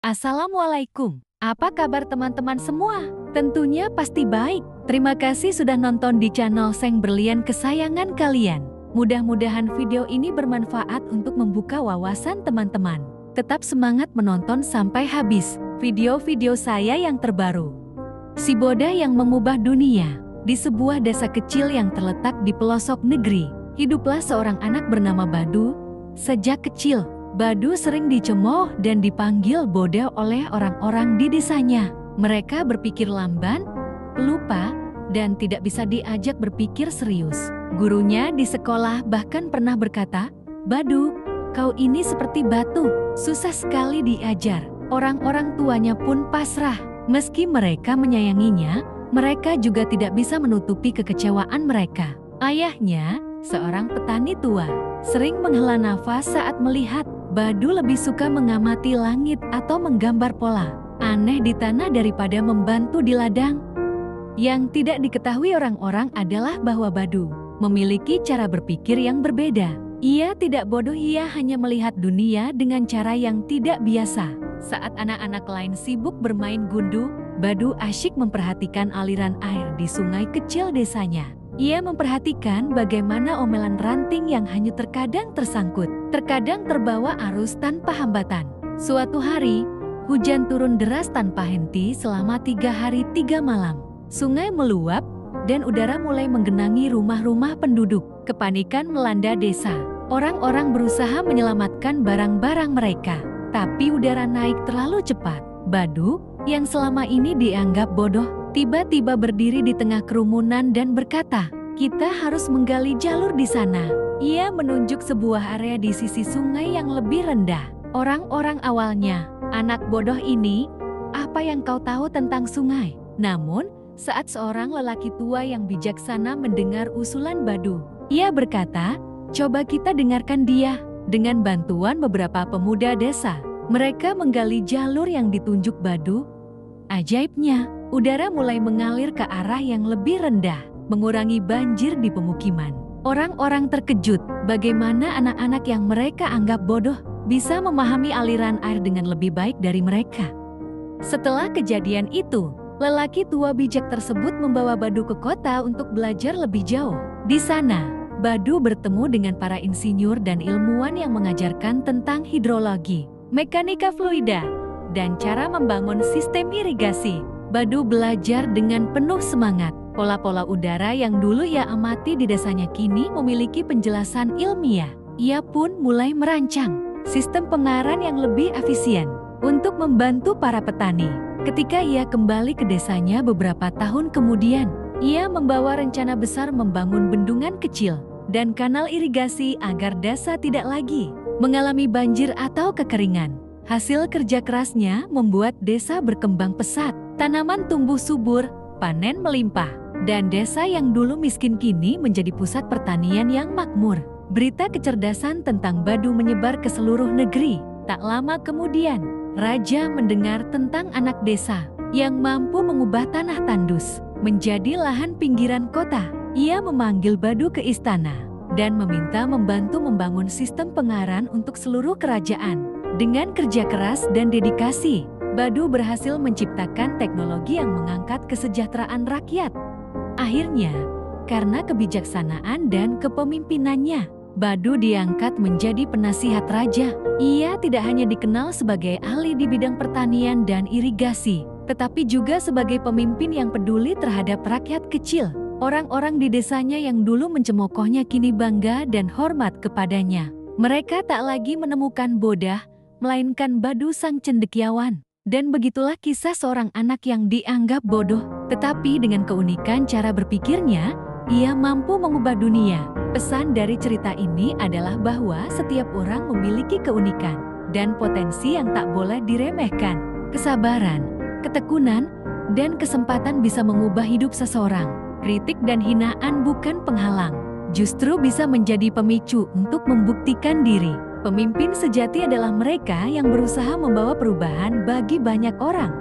Assalamualaikum. Apa kabar teman-teman semua? Tentunya pasti baik. Terima kasih sudah nonton di channel Seng Berlian kesayangan kalian. Mudah-mudahan video ini bermanfaat untuk membuka wawasan teman-teman. Tetap semangat menonton sampai habis video-video saya yang terbaru. Si bodoh yang mengubah dunia. Di sebuah desa kecil yang terletak di pelosok negeri, hiduplah seorang anak bernama Badu. Sejak kecil, Badu sering dicemooh dan dipanggil bodoh oleh orang-orang di desanya. Mereka berpikir lamban, pelupa, dan tidak bisa diajak berpikir serius. Gurunya di sekolah bahkan pernah berkata, "Badu, kau ini seperti batu, susah sekali diajar." Orang-orang tuanya pun pasrah. Meski mereka menyayanginya, mereka juga tidak bisa menutupi kekecewaan mereka. Ayahnya, seorang petani tua, sering menghela nafas saat melihat Badu lebih suka mengamati langit atau menggambar pola aneh di tanah daripada membantu di ladang. Yang tidak diketahui orang-orang adalah bahwa Badu memiliki cara berpikir yang berbeda. Ia tidak bodoh, ia hanya melihat dunia dengan cara yang tidak biasa. Saat anak-anak lain sibuk bermain gundu, Badu asyik memperhatikan aliran air di sungai kecil desanya. Ia memperhatikan bagaimana omelan ranting yang hanyut terkadang tersangkut, terkadang terbawa arus tanpa hambatan. Suatu hari, hujan turun deras tanpa henti selama 3 hari 3 malam. Sungai meluap dan udara mulai menggenangi rumah-rumah penduduk. Kepanikan melanda desa. Orang-orang berusaha menyelamatkan barang-barang mereka, tapi udara naik terlalu cepat. Badu, yang selama ini dianggap bodoh, tiba-tiba berdiri di tengah kerumunan dan berkata, "Kita harus menggali jalur di sana." Ia menunjuk sebuah area di sisi sungai yang lebih rendah. Orang-orang awalnya, "Anak bodoh ini, apa yang kau tahu tentang sungai?" Namun, saat seorang lelaki tua yang bijaksana mendengar usulan Badu, ia berkata, "Coba kita dengarkan dia." Dengan bantuan beberapa pemuda desa, mereka menggali jalur yang ditunjuk Badu. Ajaibnya, udara mulai mengalir ke arah yang lebih rendah, mengurangi banjir di pemukiman. Orang-orang terkejut bagaimana anak-anak yang mereka anggap bodoh bisa memahami aliran air dengan lebih baik dari mereka. Setelah kejadian itu, lelaki tua bijak tersebut membawa Badu ke kota untuk belajar lebih jauh. Di sana, Badu bertemu dengan para insinyur dan ilmuwan yang mengajarkan tentang hidrologi, mekanika fluida, dan cara membangun sistem irigasi. Badu belajar dengan penuh semangat. Pola-pola udara yang dulu ia amati di desanya kini memiliki penjelasan ilmiah. Ia pun mulai merancang sistem pengaran yang lebih efisien untuk membantu para petani. Ketika ia kembali ke desanya beberapa tahun kemudian, ia membawa rencana besar membangun bendungan kecil dan kanal irigasi agar desa tidak lagi mengalami banjir atau kekeringan. Hasil kerja kerasnya membuat desa berkembang pesat. Tanaman tumbuh subur, panen melimpah, dan desa yang dulu miskin kini menjadi pusat pertanian yang makmur. Berita kecerdasan tentang Badu menyebar ke seluruh negeri. Tak lama kemudian, raja mendengar tentang anak desa yang mampu mengubah tanah tandus menjadi lahan pinggiran kota. Ia memanggil Badu ke istana dan meminta membantu membangun sistem pengaran untuk seluruh kerajaan. Dengan kerja keras dan dedikasi, Badu berhasil menciptakan teknologi yang mengangkat kesejahteraan rakyat. Akhirnya, karena kebijaksanaan dan kepemimpinannya, Badu diangkat menjadi penasihat raja. Ia tidak hanya dikenal sebagai ahli di bidang pertanian dan irigasi, tetapi juga sebagai pemimpin yang peduli terhadap rakyat kecil. Orang-orang di desanya yang dulu mencemokohnya kini bangga dan hormat kepadanya. Mereka tak lagi menemukan bodoh, melainkan Badu sang cendekiawan. Dan begitulah kisah seorang anak yang dianggap bodoh, tetapi dengan keunikan cara berpikirnya, ia mampu mengubah dunia. Pesan dari cerita ini adalah bahwa setiap orang memiliki keunikan dan potensi yang tak boleh diremehkan. Kesabaran, ketekunan, dan kesempatan bisa mengubah hidup seseorang. Kritik dan hinaan bukan penghalang, justru bisa menjadi pemicu untuk membuktikan diri. Pemimpin sejati adalah mereka yang berusaha membawa perubahan bagi banyak orang.